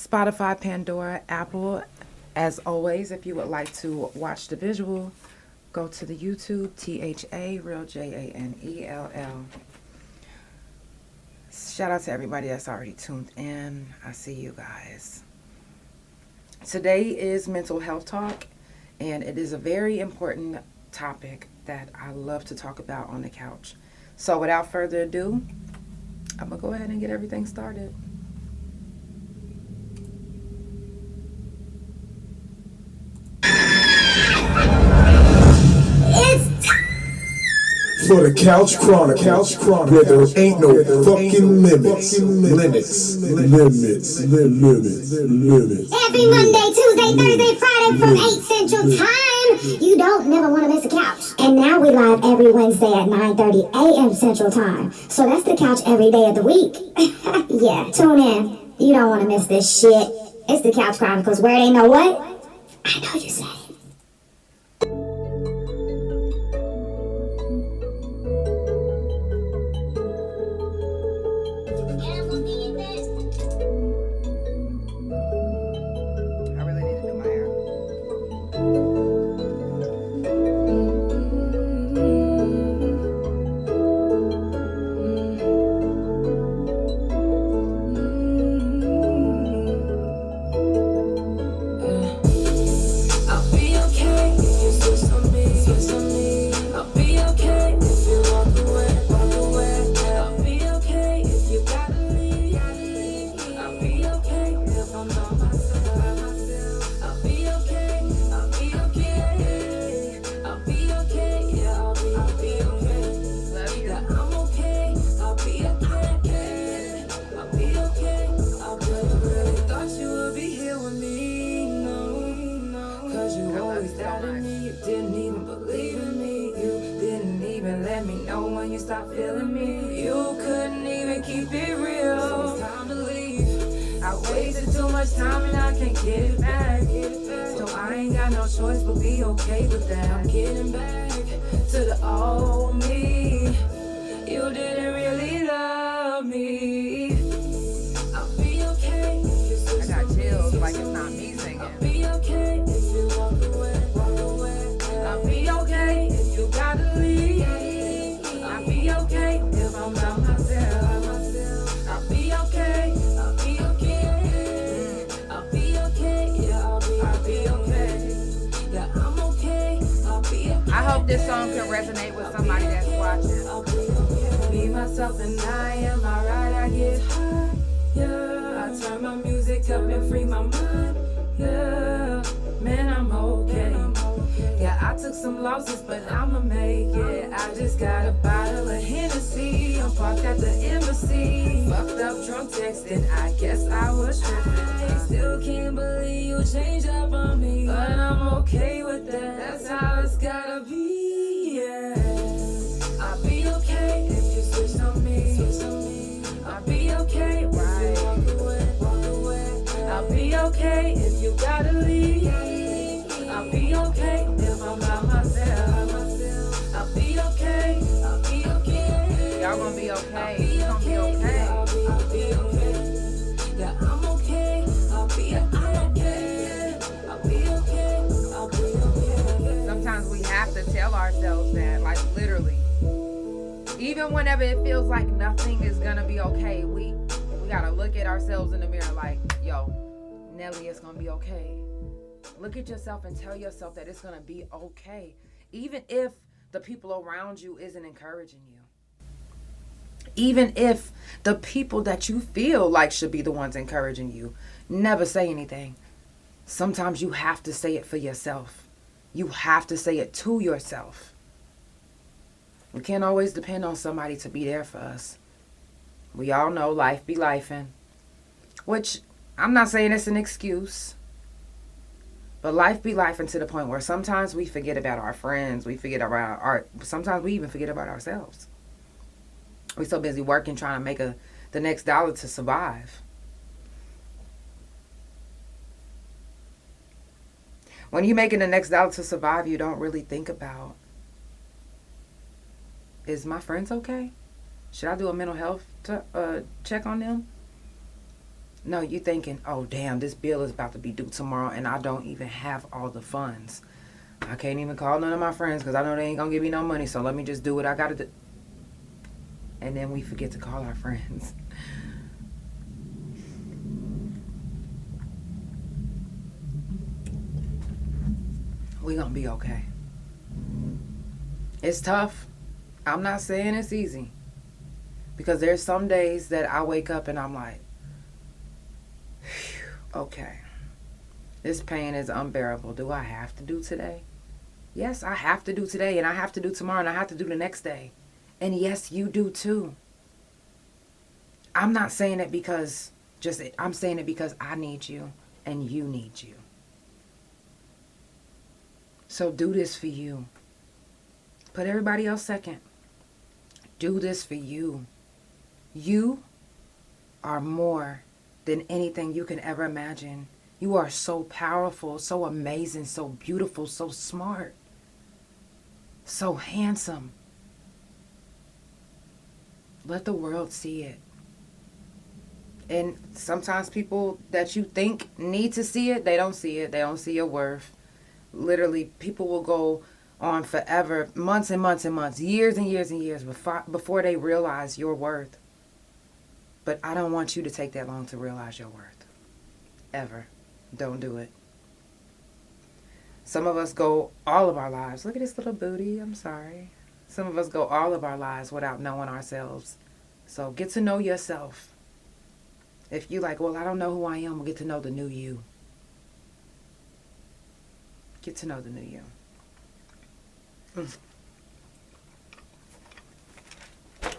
Spotify, Pandora, Apple. As always, if you would like to watch the visual, go to the YouTube, THA, Real JANELL. Shout out to everybody that's already tuned in. I see you guys. Today is Mental Health Talk, and it is a very important topic that I love to talk about on the couch. So without further ado, I'm going to go ahead and get everything started. For the Couch Chronicles, where there ain't no fucking limits. Every Monday, Tuesday, Thursday, Friday from 8 Central Time. You don't never want to miss a couch. And now we live every Wednesday at 9:30 a.m. Central Time. So that's the couch every day of the week. Yeah, tune in. You don't want to miss this shit. It's the Couch Chronicles, where they know what? I know you said it. This song can resonate with somebody that's watching. Be myself and I am alright. I get high, yeah. I turn my music up and free my mind, yeah. Man, I'm okay. Yeah, I took some losses, but I'ma make it. I just got a bottle of Hennessy. I'm parked at the embassy. Fucked up drunk texting. I guess I was tripping. I still can't believe you changed up on me, but I'm okay with that. That's how it's gotta be. I'll be okay if you switch on me. I'll be okay, right? Walk away. I'll be okay if you gotta leave. I'll be okay if I'm by myself. I'll be okay. Y'all gonna be okay. It's gonna be okay. I'll be okay. Yeah, I'm okay. I'll be okay. I'll be okay. Sometimes we have to tell ourselves that, like literally. Even whenever it feels like nothing is gonna be okay, we gotta look at ourselves in the mirror like, yo, Nelly, it's gonna be okay. Look at yourself and tell yourself that it's gonna be okay. Even if the people around you isn't encouraging you. Even if the people that you feel like should be the ones encouraging you never say anything. Sometimes you have to say it for yourself. You have to say it to yourself. We can't always depend on somebody to be there for us. We all know life be lifing. Which, I'm not saying it's an excuse. But life be lifing to the point where sometimes we forget about our friends. We forget about sometimes we even forget about ourselves. We're so busy working, trying to make the next dollar to survive. When you're making the next dollar to survive, you don't really think about, is my friends okay? Should I do a mental health check on them? No, you thinking, oh damn, this bill is about to be due tomorrow and I don't even have all the funds. I can't even call none of my friends because I know they ain't gonna give me no money, so let me just do what I gotta do. And then we forget to call our friends. We gonna be okay. It's tough. I'm not saying it's easy. Because there's some days that I wake up and I'm like, okay, this pain is unbearable. Do I have to do today? Yes, I have to do today, and I have to do tomorrow, and I have to do the next day. And yes, you do too. I'm not saying it because I'm saying it because I need you and you need you. So do this for you. Put everybody else second. Do this for you. You are more than anything you can ever imagine. You are so powerful, so amazing, so beautiful, so smart, so handsome. Let the world see it. And sometimes people that you think need to see it, they don't see it. They don't see your worth. Literally, people will go on forever, months and months and months, years and years and years before they realize your worth. But I don't want you to take that long to realize your worth. Ever. Don't do it. Some of us go all of our lives. Look at this little booty. I'm sorry. Some of us go all of our lives without knowing ourselves. So get to know yourself. If you like, well, I don't know who I am, get to know the new you. Get to know the new you.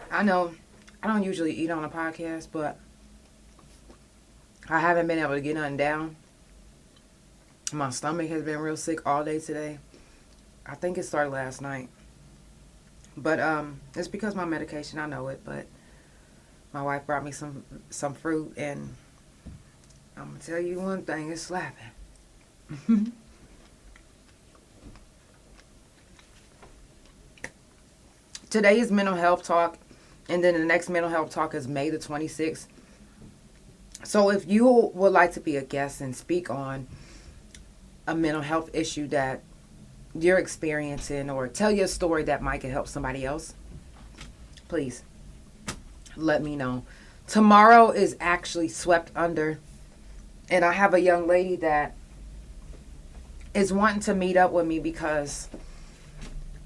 I know I don't usually eat on a podcast, but I haven't been able to get nothing down. My stomach has been real sick all day today. I think it started last night. But it's because my medication, I know it, but my wife brought me some fruit, and I'm going to tell you one thing, it's slapping. Today is mental health talk, and then the next mental health talk is May the 26th. So if you would like to be a guest and speak on a mental health issue that you're experiencing, or tell your story that might could help somebody else, please let me know. Tomorrow is actually Swept Under, and I have a young lady that is wanting to meet up with me because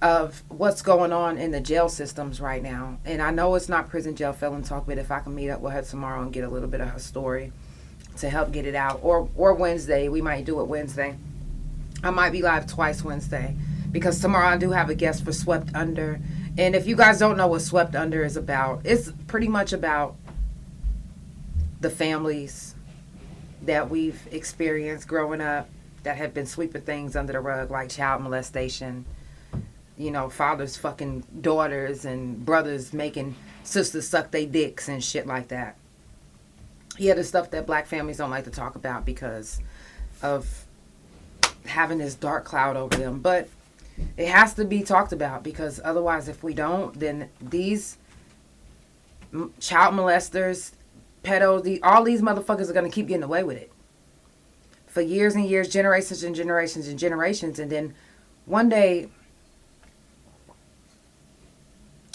of what's going on in the jail systems right now. And I know it's not prison jail felon talk, but if I can meet up with her tomorrow and get a little bit of her story to help get it out, or Wednesday, we might do it Wednesday. I might be live twice Wednesday, because tomorrow I do have a guest for Swept Under. And if you guys don't know what Swept Under is about, it's pretty much about the families that we've experienced growing up that have been sweeping things under the rug, like child molestation, you know, fathers fucking daughters and brothers making sisters suck their dicks and shit like that. Yeah, the stuff that black families don't like to talk about because of having this dark cloud over them. But it has to be talked about, because otherwise, if we don't, then these child molesters, pedos, all these motherfuckers are going to keep getting away with it for years and years, generations and generations and generations. And then one day,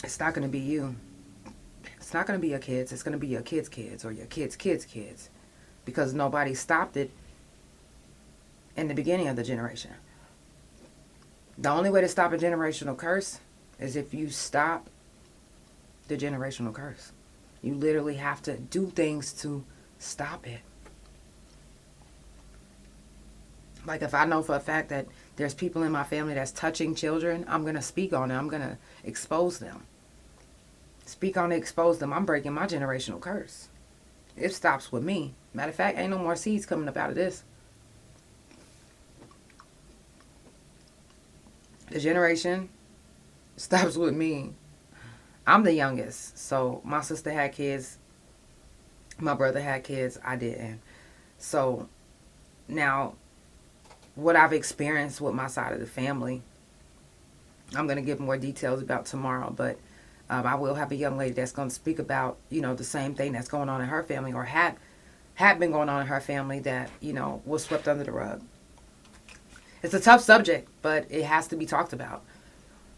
it's not going to be you. It's not going to be your kids. It's going to be your kids' kids or your kids' kids' kids, because nobody stopped it in the beginning of the generation. The only way to stop a generational curse is if you stop the generational curse. You literally have to do things to stop it. Like, if I know for a fact that there's people in my family that's touching children, I'm going to speak on it. I'm going to expose them. Speak on it, expose them. I'm breaking my generational curse. It stops with me. Matter of fact, ain't no more seeds coming up out of this. The generation stops with me. I'm the youngest. So my sister had kids. My brother had kids. I didn't. So now, what I've experienced with my side of the family, I'm going to give more details about tomorrow. But I will have a young lady that's going to speak about, you know, the same thing that's going on in her family, or had had been going on in her family that, was swept under the rug. It's a tough subject, but it has to be talked about.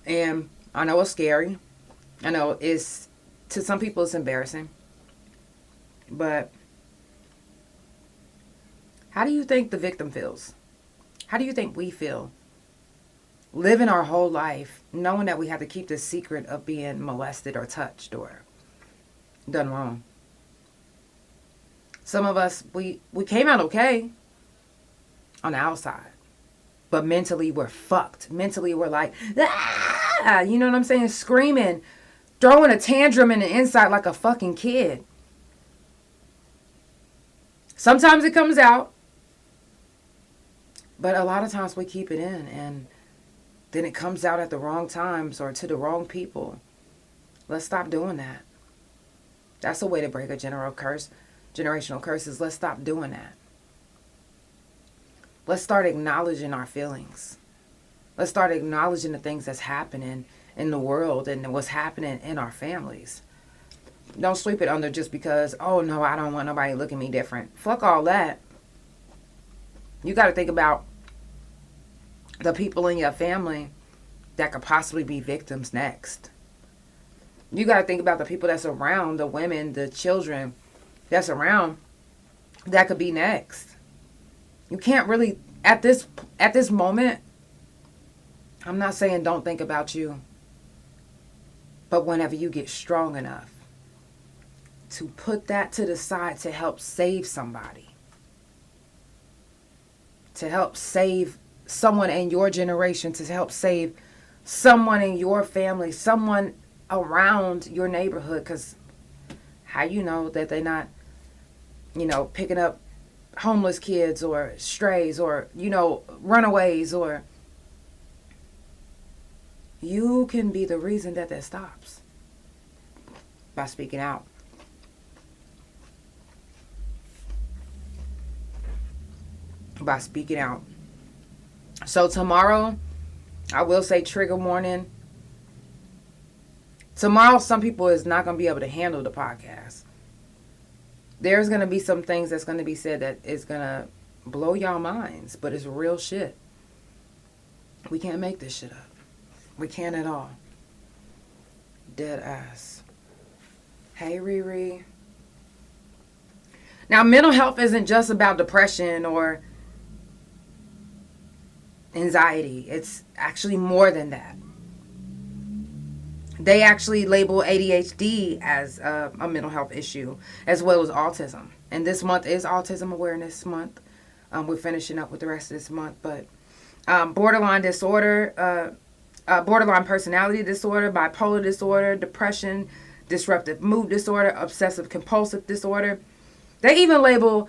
And I know it's scary. I know to some people it's embarrassing. But how do you think the victim feels? How do you think we feel? Living our whole life knowing that we have to keep the secret of being molested or touched or done wrong. Some of us, we came out okay on the outside. But mentally, we're fucked. Mentally, we're like, ah! You know what I'm saying? Screaming, throwing a tantrum in the inside like a fucking kid. Sometimes it comes out. But a lot of times we keep it in. And then it comes out at the wrong times or to the wrong people. Let's stop doing that. That's a way to break a generational curses. Let's stop doing that. Let's start acknowledging our feelings. Let's start acknowledging the things that's happening in the world and what's happening in our families. Don't sweep it under just because, oh no, I don't want nobody looking at me different. Fuck all that. You got to think about the people in your family that could possibly be victims next. You got to think about the people that's around, the women, the children that's around that could be next. You can't really, at this moment, I'm not saying don't think about you. But whenever you get strong enough to put that to the side to help save somebody, to help save someone in your generation, to help save someone in your family, someone around your neighborhood, because how you know that they're not, picking up homeless kids or strays or, runaways, or you can be the reason that stops by speaking out. By speaking out. So tomorrow, I will say trigger warning. Tomorrow, some people is not going to be able to handle the podcast. There's going to be some things that's going to be said that is going to blow y'all minds, but it's real shit. We can't make this shit up. We can't at all. Dead ass. Hey, Riri. Now, mental health isn't just about depression or anxiety. It's actually more than that. They actually label ADHD as a mental health issue, as well as autism. And this month is Autism Awareness Month. We're finishing up with the rest of this month. But borderline disorder, borderline personality disorder, bipolar disorder, depression, disruptive mood disorder, obsessive compulsive disorder. They even label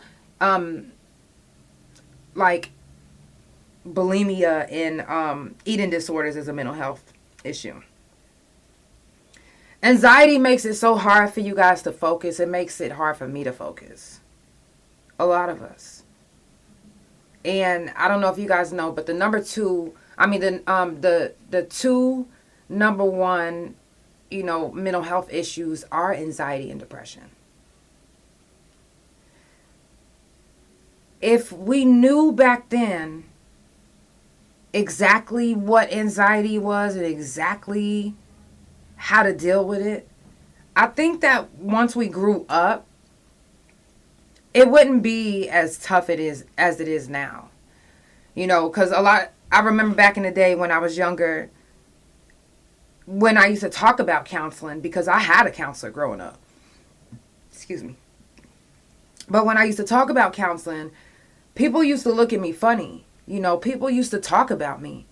like bulimia and eating disorders as a mental health issue. Anxiety makes it so hard for you guys to focus. It makes it hard for me to focus. A lot of us. And I don't know if you guys know, but the two number one, mental health issues are anxiety and depression. If we knew back then exactly what anxiety was and exactly how to deal with it, I think that once we grew up, it wouldn't be as tough as it is now. Because I remember back in the day when I was younger, when I used to talk about counseling, because I had a counselor growing up. Excuse me. But when I used to talk about counseling, people used to look at me funny. People used to talk about me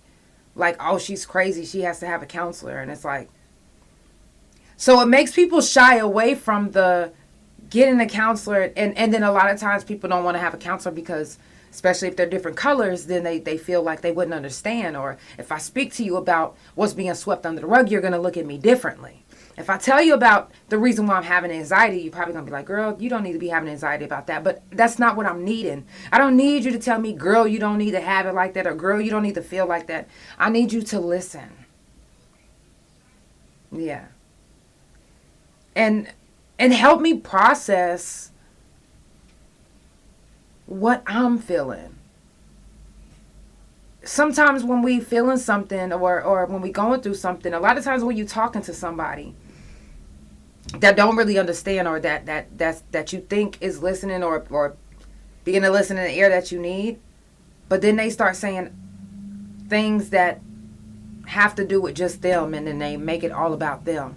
like, oh, she's crazy. She has to have a counselor. And it's like, so it makes people shy away from the getting a counselor. And then a lot of times people don't want to have a counselor because, especially if they're different colors, then they feel like they wouldn't understand. Or if I speak to you about what's being swept under the rug, you're going to look at me differently. If I tell you about the reason why I'm having anxiety, you're probably going to be like, girl, you don't need to be having anxiety about that. But that's not what I'm needing. I don't need you to tell me, girl, you don't need to have it like that. Or girl, you don't need to feel like that. I need you to listen. Yeah. And help me process what I'm feeling. Sometimes when we feeling something or when we going through something, a lot of times when you talking to somebody that don't really understand or that you think is listening or being a listening ear that you need, but then they start saying things that have to do with just them, and then they make it all about them.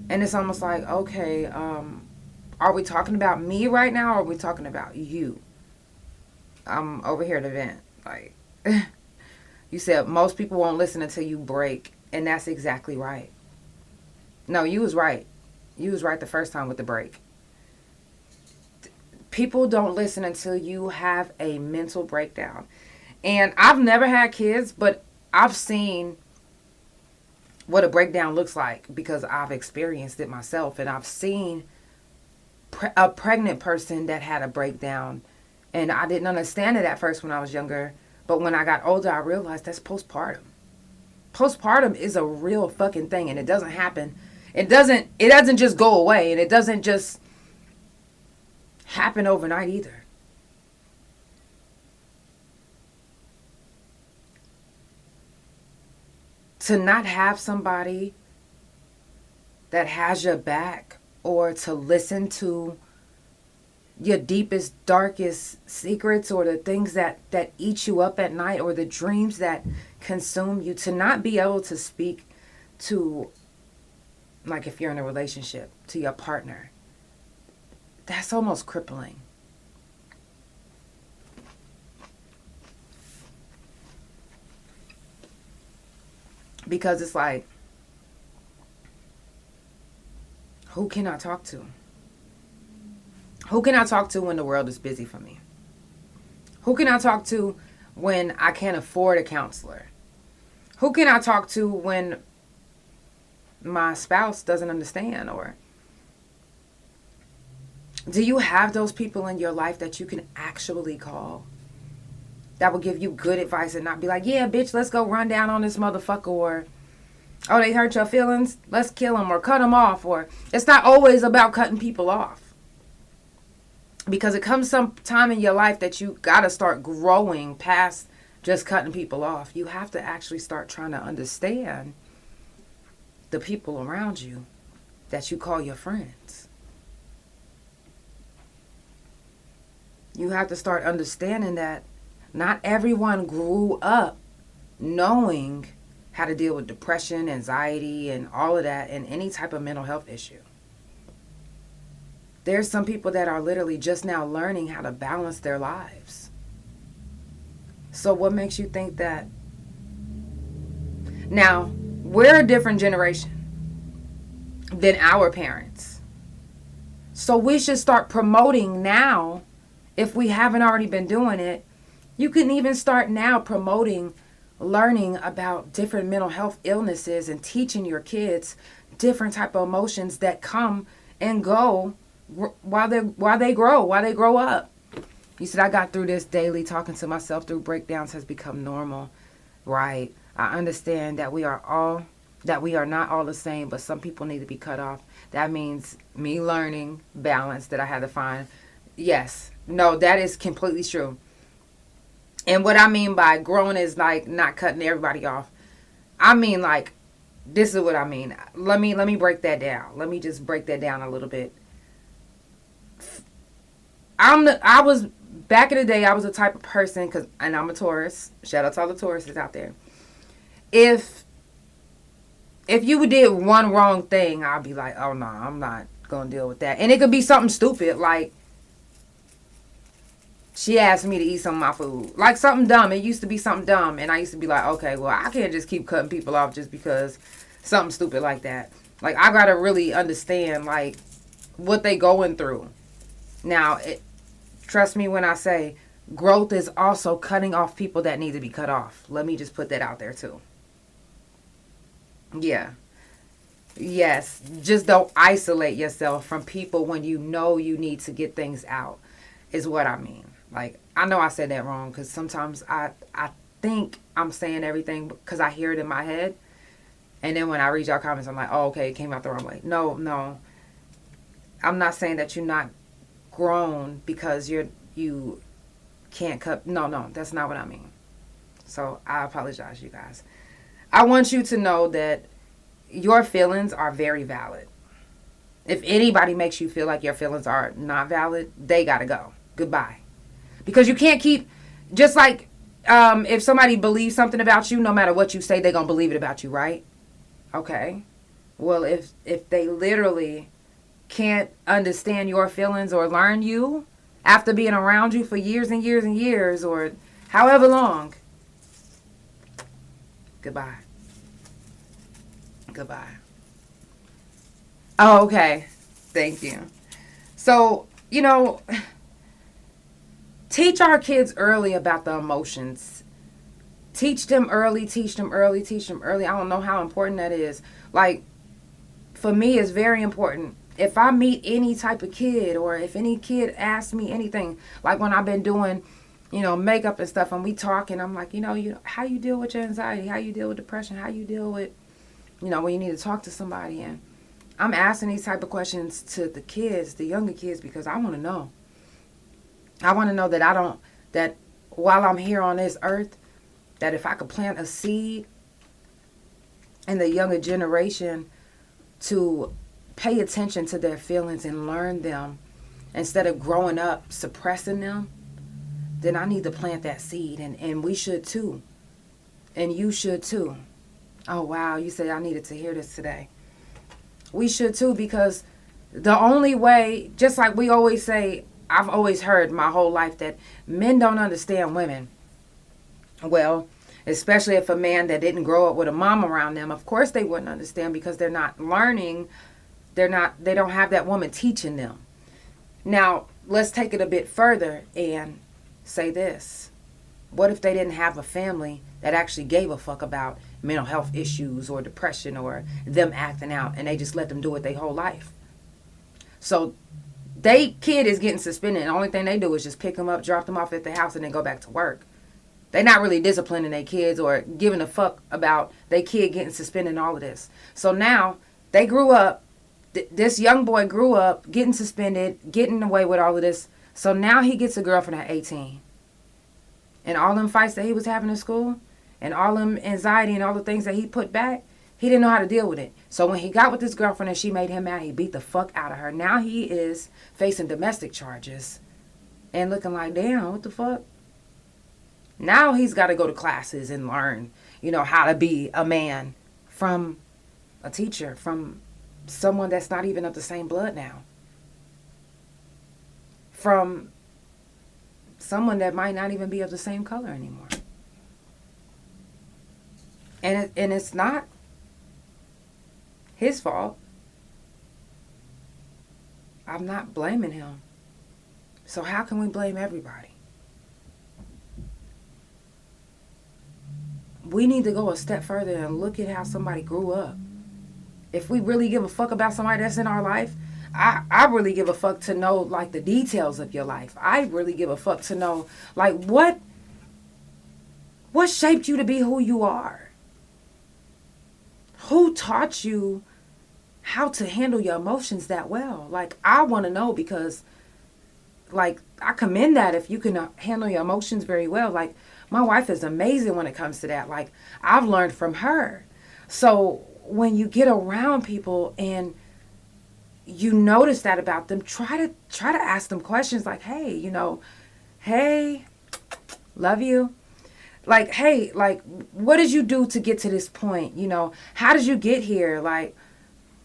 And it's almost like, okay, are we talking about me right now, or are we talking about you? I'm over here to vent. Like, you said most people won't listen until you break, and that's exactly right. No, you was right. You was right the first time with the break. People don't listen until you have a mental breakdown. And I've never had kids, but I've seen what a breakdown looks like because I've experienced it myself. And I've seen a pregnant person that had a breakdown. And I didn't understand it at first when I was younger. But when I got older, I realized that's postpartum. Postpartum is a real fucking thing, and it doesn't happen. It doesn't just go away, and it doesn't just happen overnight either. To not have somebody that has your back, or to listen to your deepest, darkest secrets, or the things that eat you up at night, or the dreams that consume you, to not be able to speak to, like if you're in a relationship, to your partner, that's almost crippling. Because it's like, who can I talk to? Who can I talk to when the world is busy for me? Who can I talk to when I can't afford a counselor? Who can I talk to when my spouse doesn't understand? Or do you have those people in your life that you can actually call that will give you good advice and not be like, yeah, bitch, let's go run down on this motherfucker, or, oh, they hurt your feelings, let's kill them or cut them off? Or it's not always about cutting people off, because it comes some time in your life that you got to start growing past just cutting people off. You have to actually start trying to understand the people around you that you call your friends. You have to start understanding that not everyone grew up knowing how to deal with depression, anxiety, and all of that, and any type of mental health issue. There's some people that are literally just now learning how to balance their lives. So what makes you think that? Now, we're a different generation than our parents. So we should start promoting now, if we haven't already been doing it. You can even start now promoting learning about different mental health illnesses and teaching your kids different type of emotions that come and go while they grow up. You said, I got through this daily. Talking to myself through breakdowns has become normal. Right. I understand that we are not all the same, but some people need to be cut off. That means me learning balance that I had to find. Yes. No, that is completely true. And what I mean by growing is like not cutting everybody off. I mean, like, this is what I mean. Let me break that down. Let me just break that down a little bit. I was back in the day, I was the type of person, and I'm a Taurus. Shout out to all the Tauruses out there. If you did one wrong thing, I'll be like, oh no, I'm not gonna deal with that. And it could be something stupid, like she asked me to eat some of my food. Like something dumb. It used to be something dumb. And I used to be like, okay, well, I can't just keep cutting people off just because something stupid like that. Like, I got to really understand, like, what they going through. Now, trust me when I say growth is also cutting off people that need to be cut off. Let me just put that out there, too. Yeah. Yes. Just don't isolate yourself from people when you know you need to get things out, is what I mean. Like, I know I said that wrong because sometimes I think I'm saying everything because I hear it in my head. And then when I read y'all comments, I'm like, oh, okay, it came out the wrong way. No. I'm not saying that you're not grown because you can't cut. No, that's not what I mean. So I apologize, you guys. I want you to know that your feelings are very valid. If anybody makes you feel like your feelings are not valid, they gotta go. Goodbye. Because you can't keep, just like if somebody believes something about you, no matter what you say, they're gonna believe it about you, right? Okay. Well, if they literally can't understand your feelings or learn you after being around you for years and years and years or however long, goodbye. Goodbye. Oh, okay. Thank you. So, teach our kids early about the emotions. Teach them early, teach them early, teach them early. I don't know how important that is. Like, for me, it's very important. If I meet any type of kid or if any kid asks me anything, like when I've been doing, makeup and stuff and we talk and I'm like, how you deal with your anxiety, how you deal with depression, how you deal with, when you need to talk to somebody. And I'm asking these type of questions to the kids, the younger kids, because I want to know. I want to know that while I'm here on this earth, that if I could plant a seed in the younger generation to pay attention to their feelings and learn them instead of growing up suppressing them, then I need to plant that seed. And we should too. And you should too. Oh, wow. You said I needed to hear this today. We should too, because the only way, just like we always say, I've always heard my whole life that men don't understand women. Well, especially if a man that didn't grow up with a mom around them, of course they wouldn't understand because they're not learning. They don't have that woman teaching them. Now, let's take it a bit further and say this. What if they didn't have a family that actually gave a fuck about mental health issues or depression or them acting out, and they just let them do it their whole life? So they kid is getting suspended, and the only thing they do is just pick them up, drop them off at the house, and then go back to work. They're not really disciplining their kids or giving a fuck about their kid getting suspended and all of this. So now they grew up, this young boy grew up getting suspended, getting away with all of this. So now he gets a girlfriend at 18. And all them fights that he was having in school and all them anxiety and all the things that he put back, he didn't know how to deal with it. So when he got with this girlfriend and she made him mad, he beat the fuck out of her. Now he is facing domestic charges and looking like, damn, what the fuck? Now he's got to go to classes and learn, how to be a man from a teacher, from someone that's not even of the same blood now. From someone that might not even be of the same color anymore. And it's not his fault. I'm not blaming him. So how can we blame everybody? We need to go a step further and look at how somebody grew up. If we really give a fuck about somebody that's in our life, I really give a fuck to know, like, the details of your life. I really give a fuck to know, like, what shaped you to be who you are? Who taught you how to handle your emotions that well? Like, I want to know because, like, I commend that if you can handle your emotions very well. Like, my wife is amazing when it comes to that. Like, I've learned from her. So when you get around people and you notice that about them, try to ask them questions like, hey, hey, love you. Like, hey, like, what did you do to get to this point? How did you get here? Like,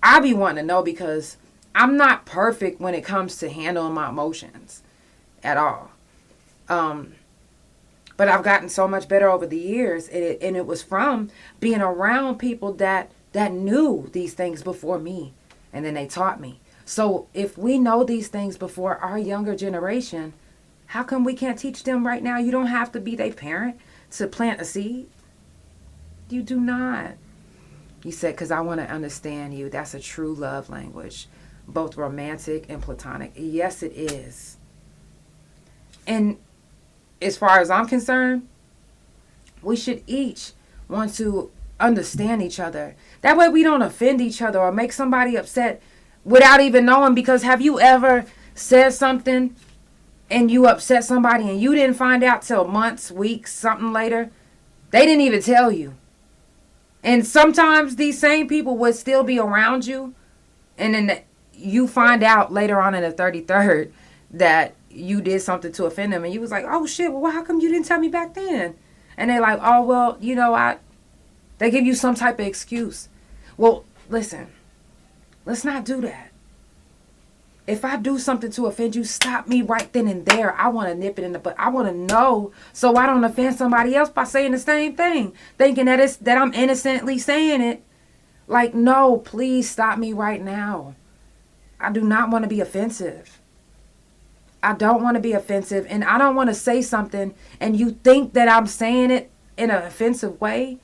I be wanting to know because I'm not perfect when it comes to handling my emotions at all. But I've gotten so much better over the years, and it was from being around people that knew these things before me, and then they taught me. So if we know these things before our younger generation, how come we can't teach them right now? You don't have to be their parent to plant a seed. You do not. You said, because I want to understand you. That's a true love language, both romantic and platonic. Yes, it is. And as far as I'm concerned, we should each want to understand each other. That way we don't offend each other or make somebody upset without even knowing. Because have you ever said something and you upset somebody and you didn't find out till months, weeks, something later, they didn't even tell you. And sometimes these same people would still be around you, and then you find out later on in the 33rd that you did something to offend them, and you was like, oh shit, well, how come you didn't tell me back then? And they're like, oh, well, they give you some type of excuse. Well, listen, let's not do that. If I do something to offend you, stop me right then and there. I want to nip it in the butt. I want to know so I don't offend somebody else by saying the same thing, thinking that I'm innocently saying it. Like, no, please stop me right now. I do not want to be offensive. I don't want to be offensive, and I don't want to say something and you think that I'm saying it in an offensive way,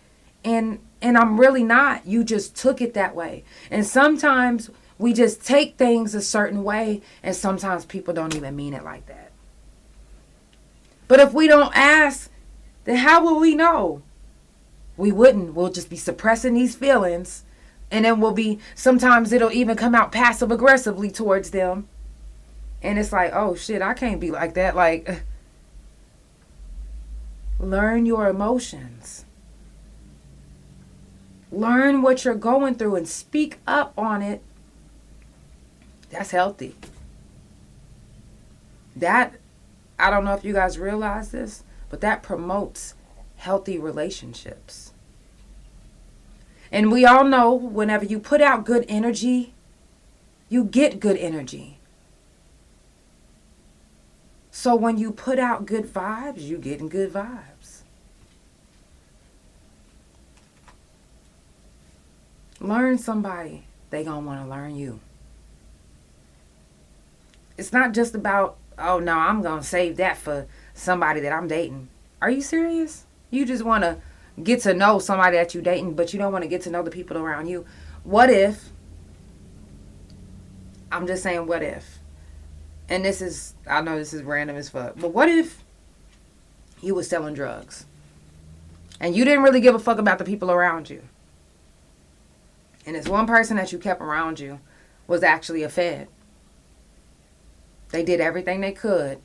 and I'm really not. You just took it that way. And sometimes we just take things a certain way, and sometimes people don't even mean it like that. But if we don't ask, then how will we know? We wouldn't. We'll just be suppressing these feelings, and then sometimes it'll even come out passive aggressively towards them. And it's like, oh shit, I can't be like that. Like, learn your emotions. Learn what you're going through and speak up on it. That's healthy. That, I don't know if you guys realize this, but that promotes healthy relationships. And we all know whenever you put out good energy, you get good energy. So when you put out good vibes, you getting good vibes. Learn somebody, they gonna want to learn you. It's not just about, oh no, I'm gonna save that for somebody that I'm dating. Are you serious? You just want to get to know somebody that you're dating, but you don't want to get to know the people around you. What if, I'm just saying what if, and I know this is random as fuck, but what if you was selling drugs and you didn't really give a fuck about the people around you, and this one person that you kept around you was actually a Fed. They did everything they could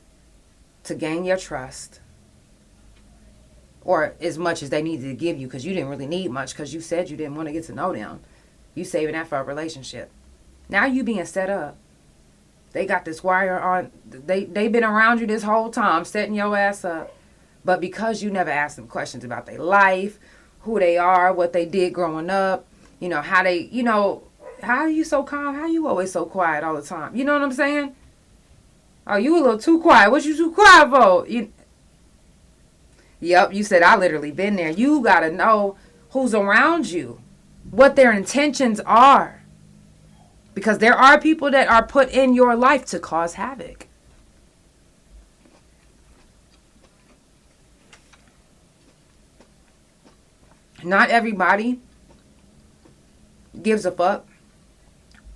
to gain your trust, or as much as they needed to give you, because you didn't really need much, because you said you didn't want to get to know them. You saving that for a relationship. Now you being set up. They got this wire on. They been around you this whole time, setting your ass up. But because you never asked them questions about their life, who they are, what they did growing up, how they, how are you so calm? How you always so quiet all the time? You know what I'm saying? Oh, you a little too quiet. What you too quiet for? Yep, you said I literally been there. You got to know who's around you, what their intentions are. Because there are people that are put in your life to cause havoc. Not everybody gives a fuck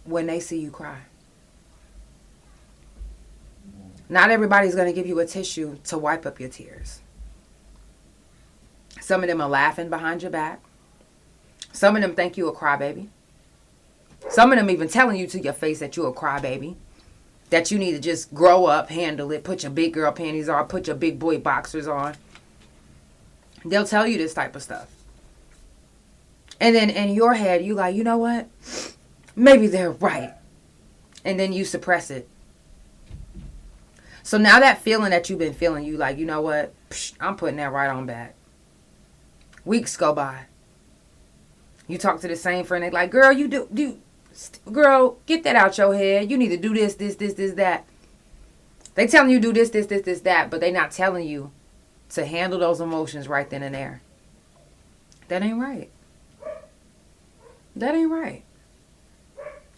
when they see you cry. Not everybody's going to give you a tissue to wipe up your tears. Some of them are laughing behind your back. Some of them think you a crybaby. Some of them even telling you to your face that you a crybaby. That you need to just grow up, handle it, put your big girl panties on, put your big boy boxers on. They'll tell you this type of stuff. And then in your head, you like, you know what? Maybe they're right. And then you suppress it. So now that feeling that you've been feeling, you like, you know what? I'm putting that right on back. Weeks go by. You talk to the same friend, they like, girl, girl, get that out your head. You need to do this, that. They telling you do this, that, but they not telling you to handle those emotions right then and there. That ain't right. That ain't right.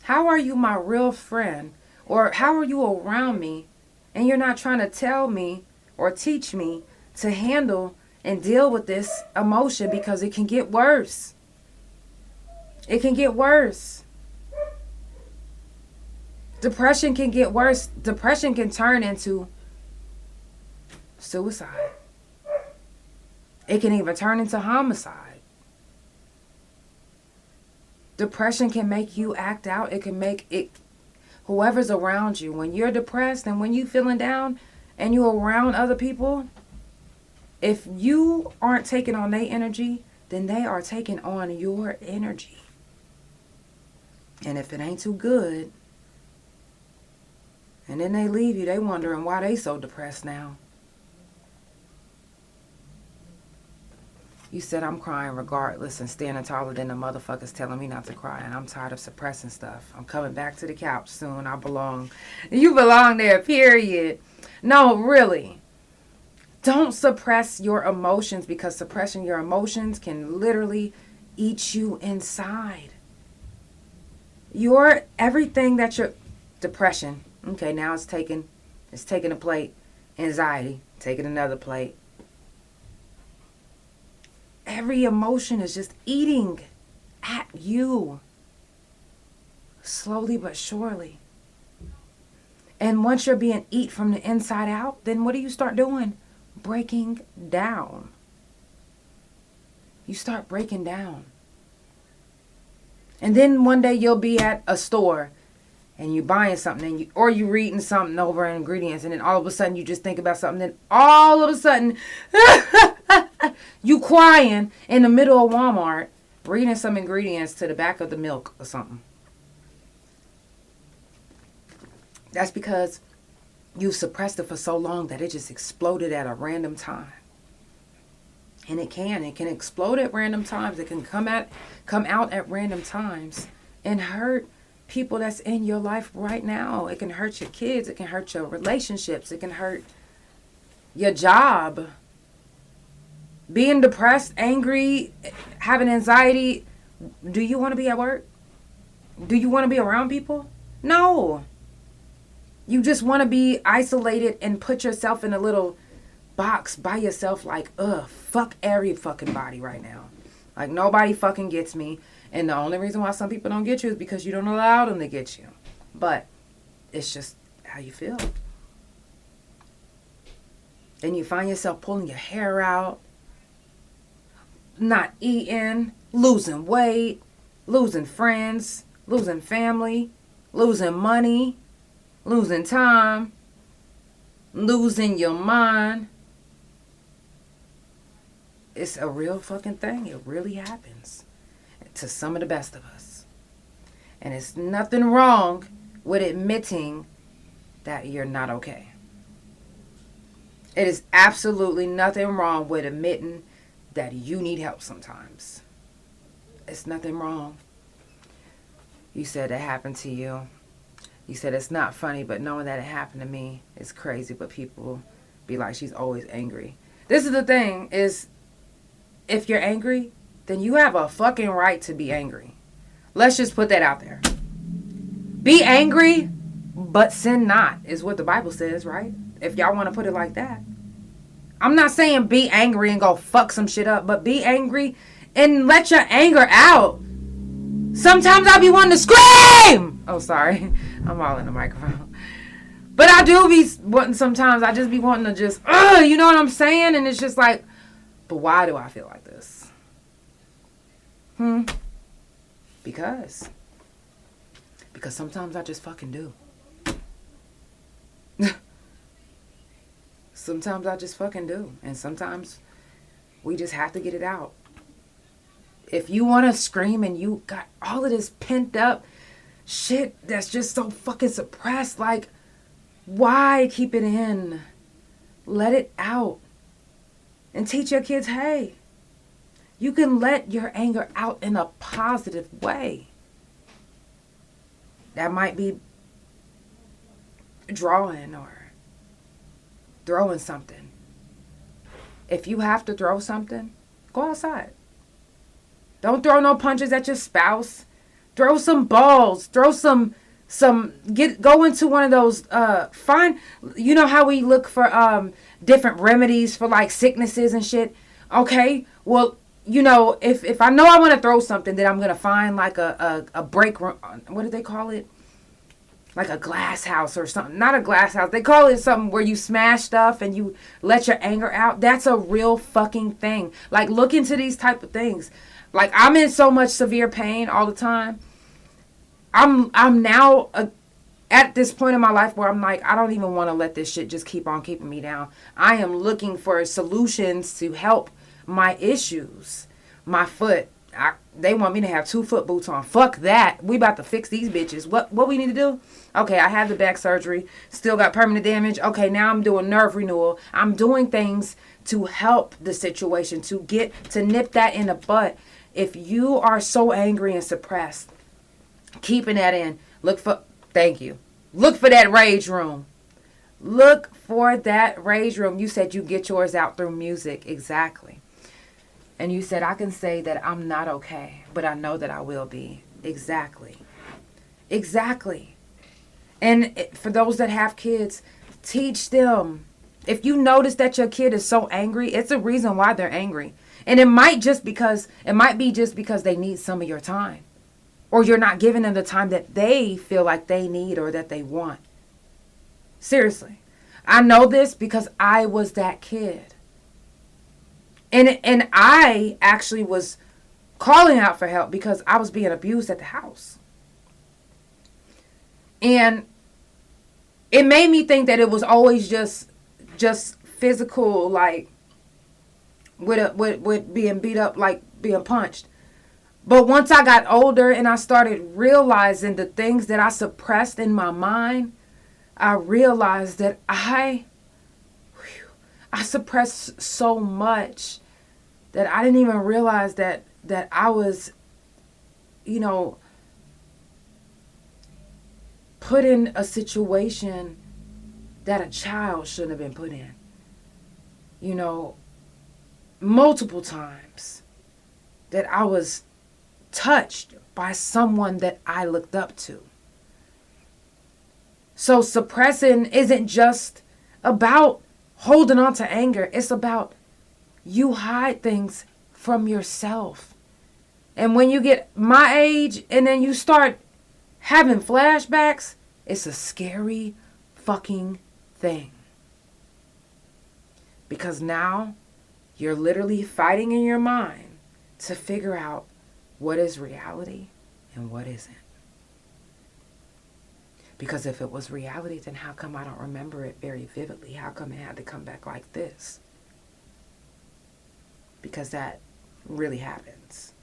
How are you my real friend? Or how are you around me and you're not trying to tell me or teach me to handle and deal with this emotion, because it can get worse. It can get worse. Depression can get worse. Depression can turn into suicide. It can even turn into homicide. Depression can make you act out. It can make it, whoever's around you, when you're depressed and when you feeling down, and you're around other people, if you aren't taking on their energy, then they are taking on your energy. And if it ain't too good, and then they leave you, they wondering why they so depressed now. You said I'm crying regardless and standing taller than the motherfuckers telling me not to cry, and I'm tired of suppressing stuff. I'm coming back to the couch soon. I belong. You belong there, period. No, really. Don't suppress your emotions, because suppressing your emotions can literally eat you inside. Everything that you're, depression, okay, now it's taking a plate. Anxiety, taking another plate. Every emotion is just eating at you, slowly but surely. And once you're being eat from the inside out, then what do you start doing? Breaking down. You start breaking down. And then one day you'll be at a store and you're buying something, or you're reading something over ingredients, and then all of a sudden you just think about something, then all of a sudden you crying in the middle of Walmart reading some ingredients to the back of the milk or something. That's because you suppressed it for so long that it just exploded at a random time. And it can explode at random times. It can come out at random times and hurt people that's in your life right now. It can hurt your kids. It can hurt your relationships. It can hurt your job. Being depressed, angry, having anxiety. Do you want to be at work? Do you want to be around people? No. You just want to be isolated and put yourself in a little box by yourself, like, fuck every fucking body right now. Like, nobody fucking gets me. And the only reason why some people don't get you is because you don't allow them to get you. But it's just how you feel. And you find yourself pulling your hair out, not eating, losing weight, losing friends, losing family, losing money, losing time, losing your mind. It's a real fucking thing. It really happens to some of the best of us. And it's nothing wrong with admitting that you're not okay. It is absolutely nothing wrong with admitting that you need help sometimes. It's nothing wrong. You said it happened to you. You said it's not funny, but knowing that it happened to me is crazy. But people be like, she's always angry. This is the thing, is if you're angry, then you have a fucking right to be angry. Let's just put that out there. Be angry, but sin not, is what the Bible says, right? If y'all want to put it like that. I'm not saying be angry and go fuck some shit up, but be angry and let your anger out. Sometimes I be wanting to scream. Oh, sorry. I'm all in the microphone. But I do be wanting, sometimes I just be wanting to just, you know what I'm saying? And it's just like, but why do I feel like this? Because sometimes I just fucking do. Sometimes I just fucking do. And sometimes we just have to get it out. If you want to scream and you got all of this pent up shit that's just so fucking suppressed, like, why keep it in? Let it out. And teach your kids, hey, you can let your anger out in a positive way. That might be drawing or throwing something. If you have to throw something, go outside. Don't throw no punches at your spouse. Throw some balls. Throw go into one of those, you know how we look for different remedies for like sicknesses and shit? Okay, well, you know, if I know I want to throw something, then I'm going to find like a break room. What do they call it? Like a glass house or something. Not a glass house. They call it something where you smash stuff and you let your anger out. That's a real fucking thing. Like, look into these type of things. Like, I'm in so much severe pain all the time. I'm now at this point in my life where I'm like, I don't even want to let this shit just keep on keeping me down. I am looking for solutions to help my issues. My foot. They want me to have 2-foot boots on. Fuck that. We about to fix these bitches. What we need to do? Okay, I had the back surgery. Still got permanent damage. Okay, now I'm doing nerve renewal. I'm doing things to help the situation, to nip that in the butt. If you are so angry and suppressed, keeping that in, thank you. Look for that rage room. Look for that rage room. You said you get yours out through music. Exactly. And you said, I can say that I'm not okay, but I know that I will be. Exactly. Exactly. And for those that have kids, teach them. If you notice that your kid is so angry, it's a reason why they're angry. And it might be just because they need some of your time. Or you're not giving them the time that they feel like they need or that they want. Seriously. I know this because I was that kid. And I actually was calling out for help because I was being abused at the house. And it made me think that it was always just physical, like with being beat up, like being punched. But once I got older and I started realizing the things that I suppressed in my mind, I realized that I suppressed so much that I didn't even realize that I was, put in a situation that a child shouldn't have been put in. Multiple times that I was touched by someone that I looked up to. So suppressing isn't just about holding on to anger. It's about you hide things from yourself. And when you get my age and then you start having flashbacks, it's a scary fucking thing. Because now you're literally fighting in your mind to figure out what is reality and what isn't. Because if it was reality, then how come I don't remember it very vividly? How come it had to come back like this? Because that really happens.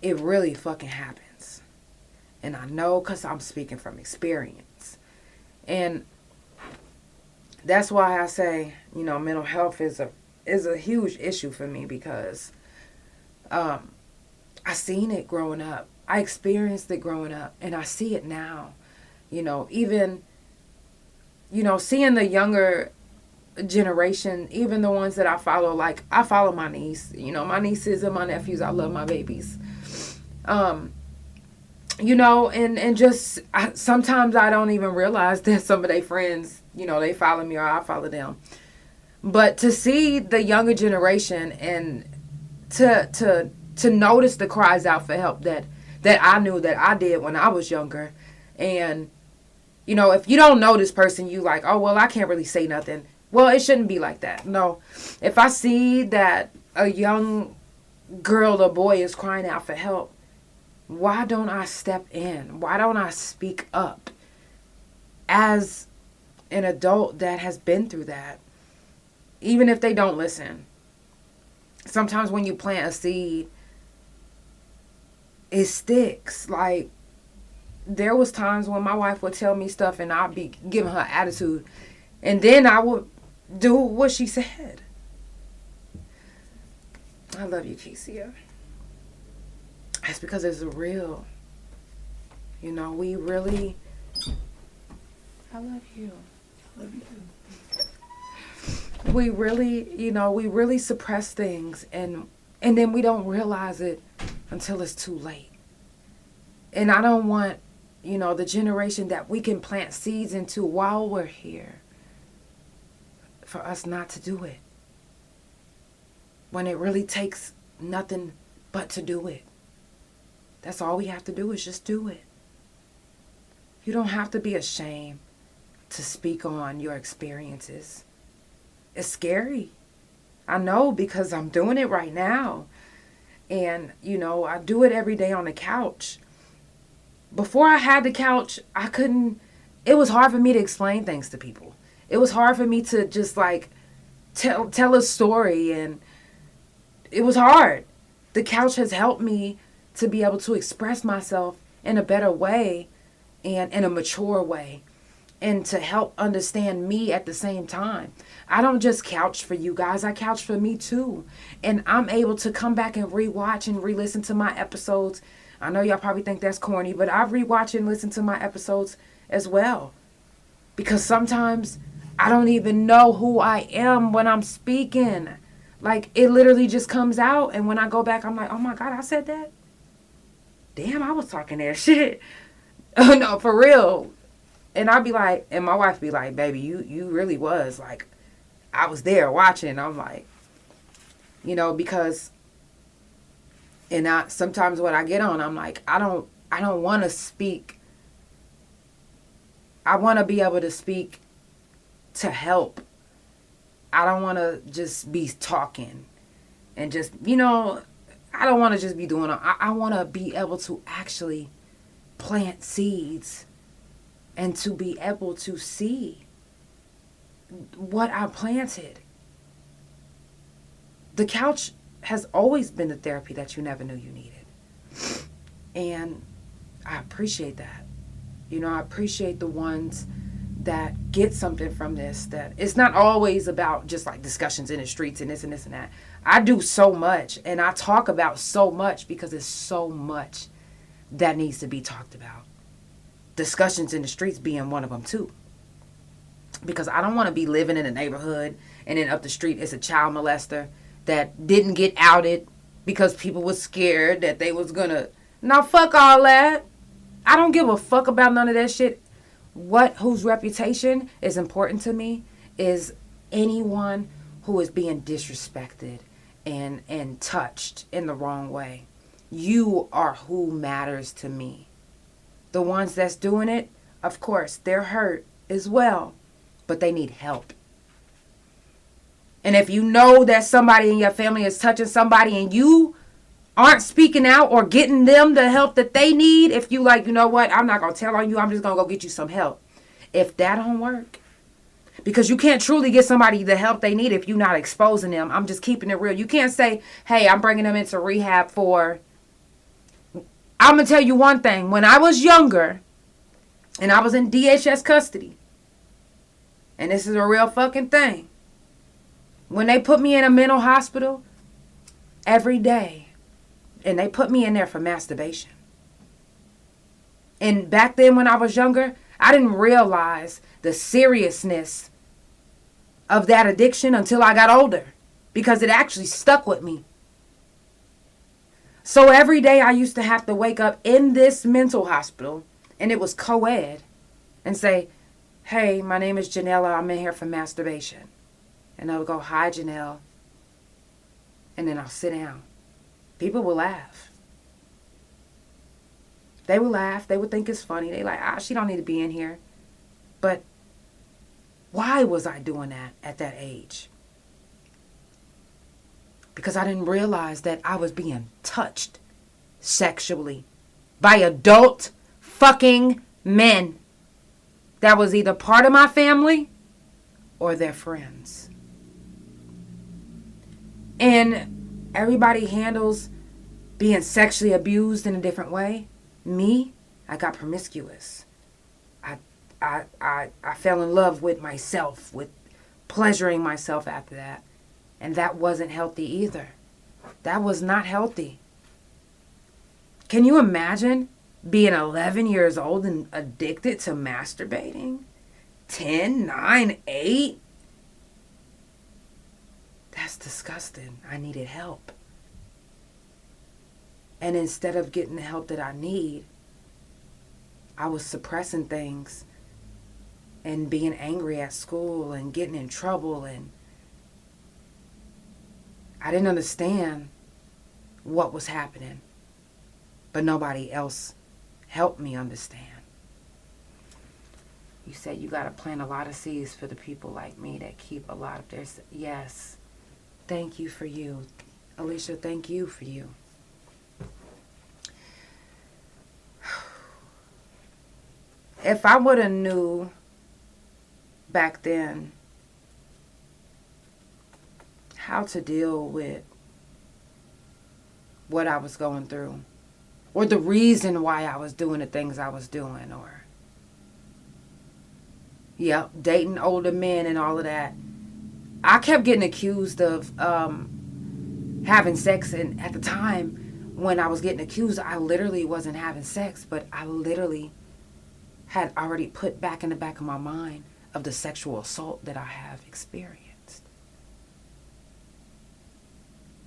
It really fucking happens. And I know because I'm speaking from experience. And that's why I say, mental health is a huge issue for me because I seen it growing up. I experienced it growing up and I see it now. Even, seeing the younger generation, even the ones that I follow, like I follow my niece, my nieces and my nephews. I love my babies. And just sometimes I don't even realize that some of their friends, they follow me or I follow them. But to see the younger generation and to notice the cries out for help that I knew that I did when I was younger. And, if you don't know this person, you like, oh, well, I can't really say nothing. Well, it shouldn't be like that. No. If I see that a young girl or boy is crying out for help, why don't I step in? Why don't I speak up as an adult that has been through that? Even if they don't listen. Sometimes when you plant a seed, it sticks. Like, there was times when my wife would tell me stuff and I'd be giving her attitude. And then I would do what she said. I love you, Kesia. It's because it's real. We really... I love you. I love you too. We really suppress things and then we don't realize it until it's too late. And I don't want, the generation that we can plant seeds into while we're here, for us not to do it. When it really takes nothing but to do it. That's all we have to do is just do it. You don't have to be ashamed to speak on your experiences. It's scary. I know because I'm doing it right now. And, I do it every day on the couch. before I had the couch, it was hard for me to explain things to people. It was hard for me to just like tell a story, and it was hard. The couch has helped me to be able to express myself in a better way and in a mature way, and to help understand me at the same time. I don't just couch for you guys, I couch for me too. And I'm able to come back and rewatch and re-listen to my episodes. I know y'all probably think that's corny, but I rewatch and listen to my episodes as well. Because sometimes I don't even know who I am when I'm speaking. Like, it literally just comes out, and when I go back, I'm like, oh my God, I said that? Damn, I was talking that shit. No, for real. And I'd be like, and my wife be like, baby, you really was. Like, I was there watching. I'm like, because, and sometimes when I get on, I'm like, I don't want to speak. I want to be able to speak to help. I don't want to just be talking and just, I don't want to just be doing it. I want to be able to actually plant seeds and to be able to see what I planted. The couch has always been the therapy that you never knew you needed. And I appreciate that. I appreciate the ones that get something from this, that it's not always about just like discussions in the streets and this and this and that. I do so much, and I talk about so much because there's so much that needs to be talked about. Discussions in the streets being one of them too. Because I don't want to be living in a neighborhood and then up the street is a child molester that didn't get outed because people was scared that they was gonna. Now fuck all that. I don't give a fuck about none of that shit. Whose reputation is important to me is anyone who is being disrespected and touched in the wrong way. You are who matters to me. The ones that's doing it, of course, they're hurt as well, but they need help. And if you know that somebody in your family is touching somebody and you aren't speaking out or getting them the help that they need, if you like, you know what, I'm not going to tell on you, I'm just going to go get you some help. If that don't work, because you can't truly get somebody the help they need if you're not exposing them. I'm just keeping it real. You can't say, hey, I'm bringing them into rehab for... I'm going to tell you one thing. When I was younger and I was in DHS custody, and this is a real fucking thing, when they put me in a mental hospital every day, and they put me in there for masturbation. And back then when I was younger, I didn't realize the seriousness of that addiction until I got older, because it actually stuck with me. So every day I used to have to wake up in this mental hospital, and it was co-ed, and say, hey, my name is Janella, I'm in here for masturbation. And I would go, hi, Janelle. And then I'll sit down. People will laugh. They will laugh. They would think it's funny. They like, she don't need to be in here. But why was I doing that at that age? Because I didn't realize that I was being touched sexually by adult fucking men that was either part of my family or their friends. And everybody handles being sexually abused in a different way. Me, I got promiscuous. I fell in love with myself, with pleasuring myself after that. And that wasn't healthy either. That was not healthy. Can you imagine being 11 years old and addicted to masturbating? 10, 9, 8? That's disgusting. I needed help. And instead of getting the help that I need, I was suppressing things and being angry at school and getting in trouble, and I didn't understand what was happening, but nobody else helped me understand. You said you got to plant a lot of seeds for the people like me that keep a lot of their... Yes. Thank you for you. Alicia, thank you for you. if I would have knew back then how to deal with what I was going through, or the reason why I was doing the things I was doing, or dating older men and all of that. I kept getting accused of having sex, and at the time when I was getting accused, I literally wasn't having sex, but I literally had already put back in the back of my mind of the sexual assault that I have experienced.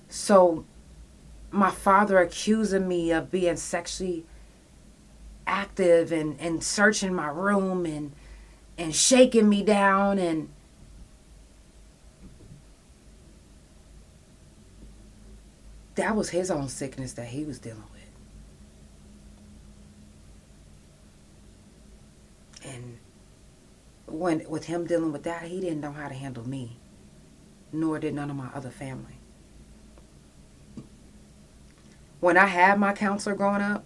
So my father accusing me of being sexually active and searching my room and shaking me down, and that was his own sickness that he was dealing with. And with him dealing with that, he didn't know how to handle me, nor did none of my other family. When I had my counselor growing up,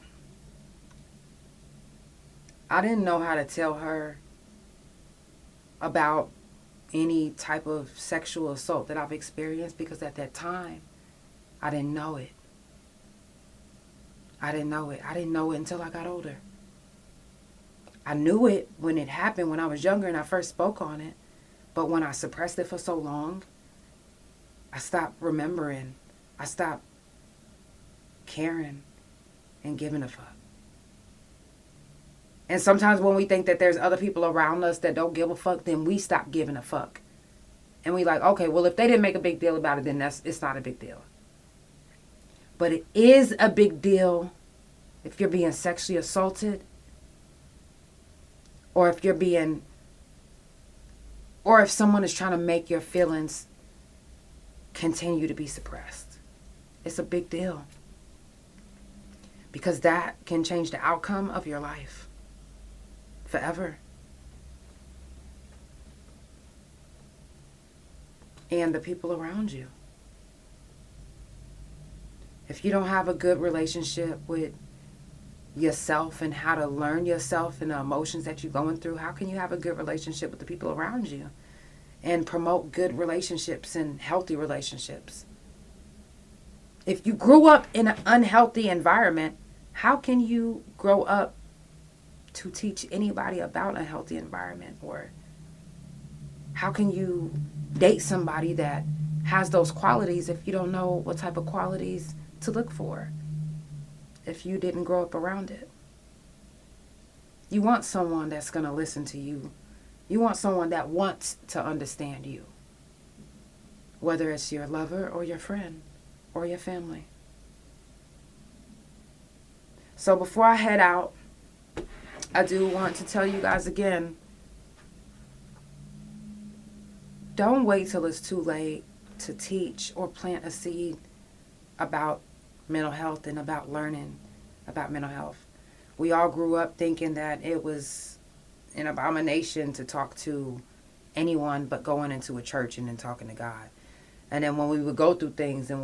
I didn't know how to tell her about any type of sexual assault that I've experienced, because at that time, I didn't know it. I didn't know it until I got older. I knew it when it happened when I was younger and I first spoke on it. But when I suppressed it for so long, I stopped remembering. I stopped caring and giving a fuck. And sometimes when we think that there's other people around us that don't give a fuck, then we stop giving a fuck. And we like, okay, well, if they didn't make a big deal about it, then it's not a big deal. But it is a big deal if you're being sexually assaulted, or if someone is trying to make your feelings continue to be suppressed. It's a big deal, because that can change the outcome of your life forever. And the people around you. If you don't have a good relationship with yourself and how to learn yourself and the emotions that you're going through, how can you have a good relationship with the people around you and promote good relationships and healthy relationships? If you grew up in an unhealthy environment, how can you grow up to teach anybody about a healthy environment? Or how can you date somebody that has those qualities if you don't know what type of qualities to look for, if you didn't grow up around it? You want someone that's going to listen to you. You want someone that wants to understand you, whether it's your lover or your friend or your family. So before I head out, I do want to tell you guys again, don't wait till it's too late to teach or plant a seed about mental health and about learning about mental health. We all grew up thinking that it was an abomination to talk to anyone but going into a church and then talking to God. And then when we would go through things and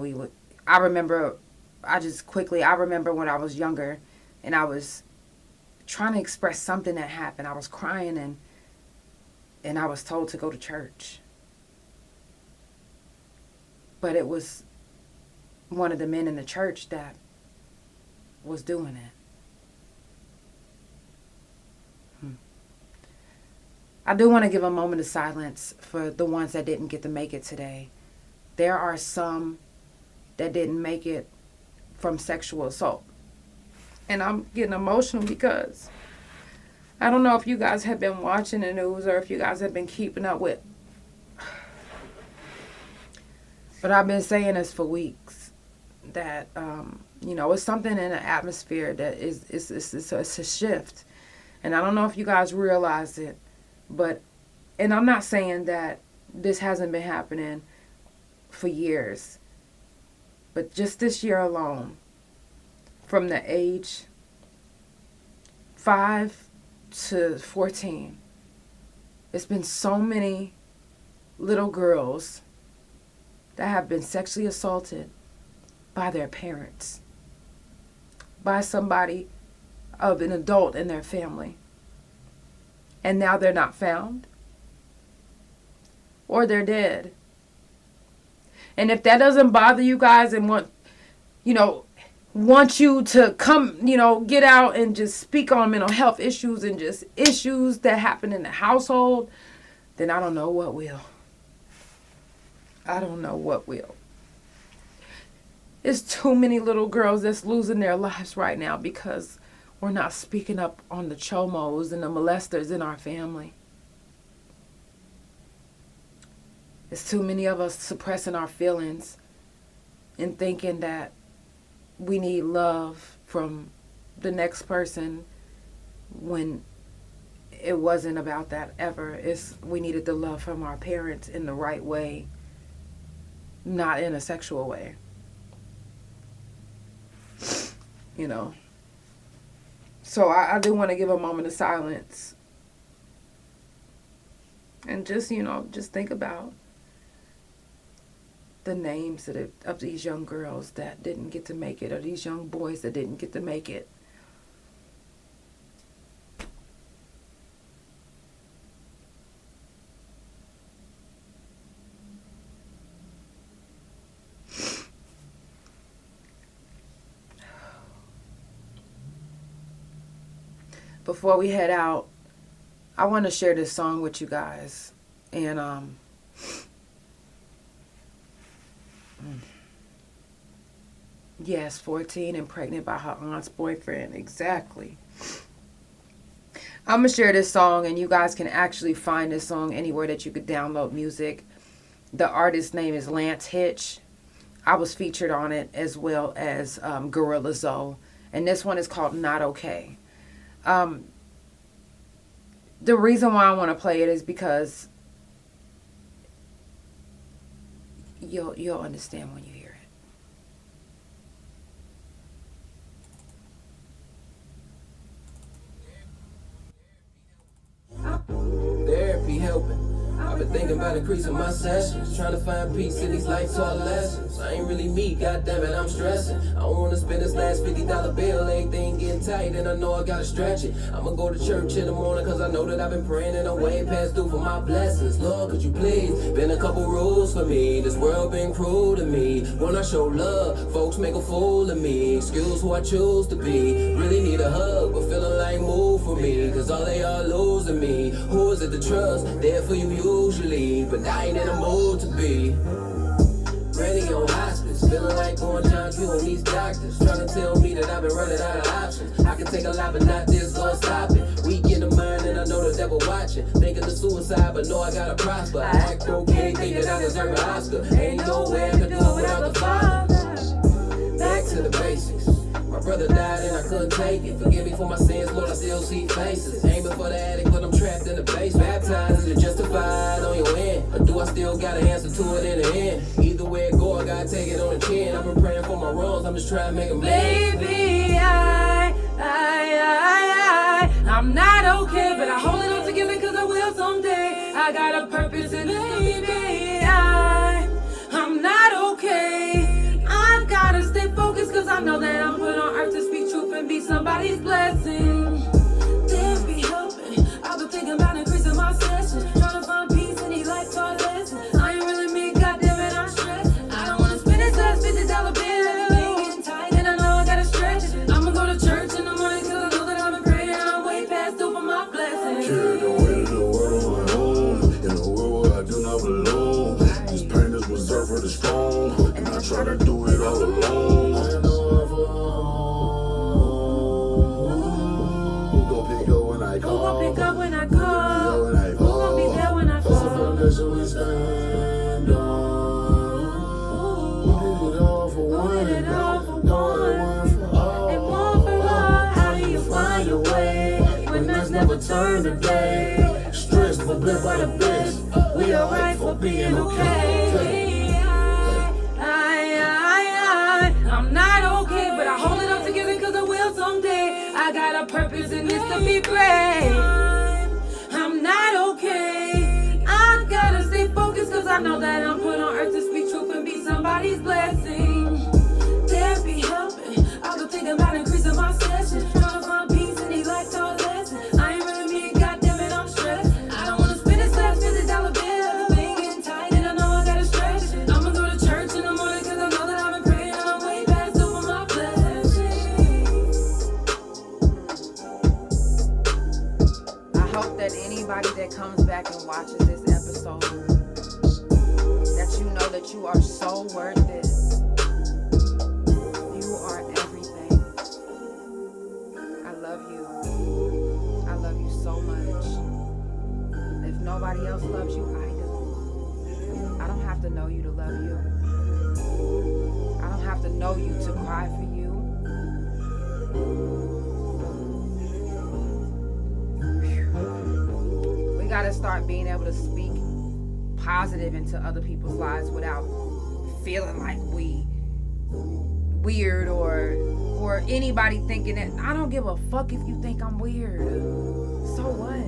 I remember when I was younger and I was trying to express something that happened. I was crying and I was told to go to church. But it was one of the men in the church that was doing it. I do want to give a moment of silence for the ones that didn't get to make it today. There are some that didn't make it from sexual assault. And I'm getting emotional because I don't know if you guys have been watching the news or if you guys have been keeping up with. But I've been saying this for weeks, that, it's something in the atmosphere that it's a shift. And I don't know if you guys realize it, and I'm not saying that this hasn't been happening for years, but just this year alone, from the age 5 to 14, it's been so many little girls that have been sexually assaulted by their parents, by somebody of an adult in their family. and now they're not found, or they're dead. And if that doesn't bother you guys and want you to come, get out and just speak on mental health issues and just issues that happen in the household, then I don't know what will. I don't know what will. There's too many little girls that's losing their lives right now because we're not speaking up on the chomos and the molesters in our family. There's too many of us suppressing our feelings and thinking that we need love from the next person when it wasn't about that ever. We needed the love from our parents in the right way, not in a sexual way. So I do want to give a moment of silence and just think about the names of these young girls that didn't get to make it, or these young boys that didn't get to make it. Before we head out, I want to share this song with you guys. And yes, 14 and pregnant by her aunt's boyfriend. Exactly. I'm going to share this song, and you guys can actually find this song anywhere that you could download music. The artist's name is Lance Hitch. I was featured on it, as well as Gorilla Zoe. And this one is called Not Okay. The reason why I want to play it is because you'll understand when you hear it. Therapy helping. I've been thinking about increasing my sessions, trying to find peace in these life taught lessons. I ain't really me, goddammit, I'm stressing. I don't wanna spend this last $50 bill, everything getting tight, and I know I gotta stretch it. I'ma go to church in the morning, cause I know that I've been praying and I'm way past due for my blessings. Lord, could you please, been a couple rules for me, this world been cruel to me. When I show love, folks make a fool of me, excuse who I choose to be. Really need a hug, but feeling like move for me, cause all they are losing me. Who is it to trust? There for you usually, but I ain't in the mood to be. Ready on hospice, feeling like going John Q on these doctors, trying to tell me that I've been running out of options. I can take a lot, but not this, gonna stop it. Weak in the mind, and I know the devil watching, thinking of suicide, but know I gotta prosper. I act okay, think that I deserve an Oscar. Ain't no way I could do it without the Father. Back to the basics. My brother died and I couldn't take it. Forgive me for my sins, Lord, I still see faces. Aiming for the attic, but I'm trapped in the base. Baptized, is it justified on your end? Or do I still got an answer to it in the end? Either way it go, I gotta take it on the chin. I've been praying for my wrongs, I'm just trying to make them Baby, I'm not okay, but I hold it all together cause I will someday. I got a purpose and baby, I'm not okay. I've gotta stay focused cause I know that I'm put on earth to speak truth and be somebody's blessing. Therapy helping. I've been thinking about increasing my sessions, trying to find peace in these life taught lessons. I ain't really me, goddammit, I'm stressed. I don't wanna spend this last $50 bill, everything getting tight, and I know I gotta stretch it. I'ma go to church in the morning cause I know that I've been praying and I'm way past due for my blessings. Carry the weight of the world on my own, in a world where I do not belong. This pain is reserved for the strong, and I try to do it all alone. I know I'm wrong. Who gon' pick up when I call? Who gon' pick up when I call? Who gon' be there when I fall? That's the foundation we stand on. We did it all for one, and one for all. And one for all. How do you find your way when that's never turned a day? Stressed but blessed by the best. We alright for being okay. I'm not okay, but I hold it all together cause I will someday. I got a purpose in this to be great. I'm not okay. I gotta stay focused cause I know that I'm put on earth to speak truth and be somebody's blessing. Therapy helping. I've been thinking about increasing my sessions, trying to find peace in these life taught lessons. I ain't really me, goddammit, I'm so worth it. You are everything. I love you. I love you so much. If nobody else loves you, I do. I don't have to know you to love you. I don't have to know you to cry for you. We gotta start being able to speak positive into other people's lives without feeling like we weird or anybody thinking that. I don't give a fuck if you think I'm weird. So what?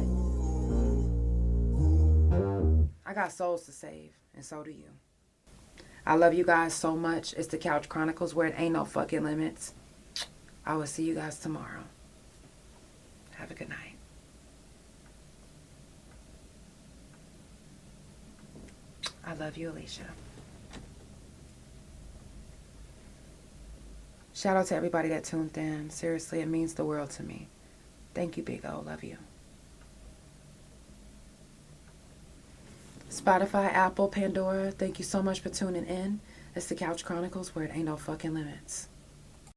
I got souls to save, and so do you. I love you guys so much. It's the Couch Chronicles, where it ain't no fucking limits. I will see you guys tomorrow. Have a good night. I love you, Alicia. Shout out to everybody that tuned in. Seriously, it means the world to me. Thank you, Big O. Love you. Spotify, Apple, Pandora, thank you so much for tuning in. It's the Couch Chronicles, where it ain't no fucking limits.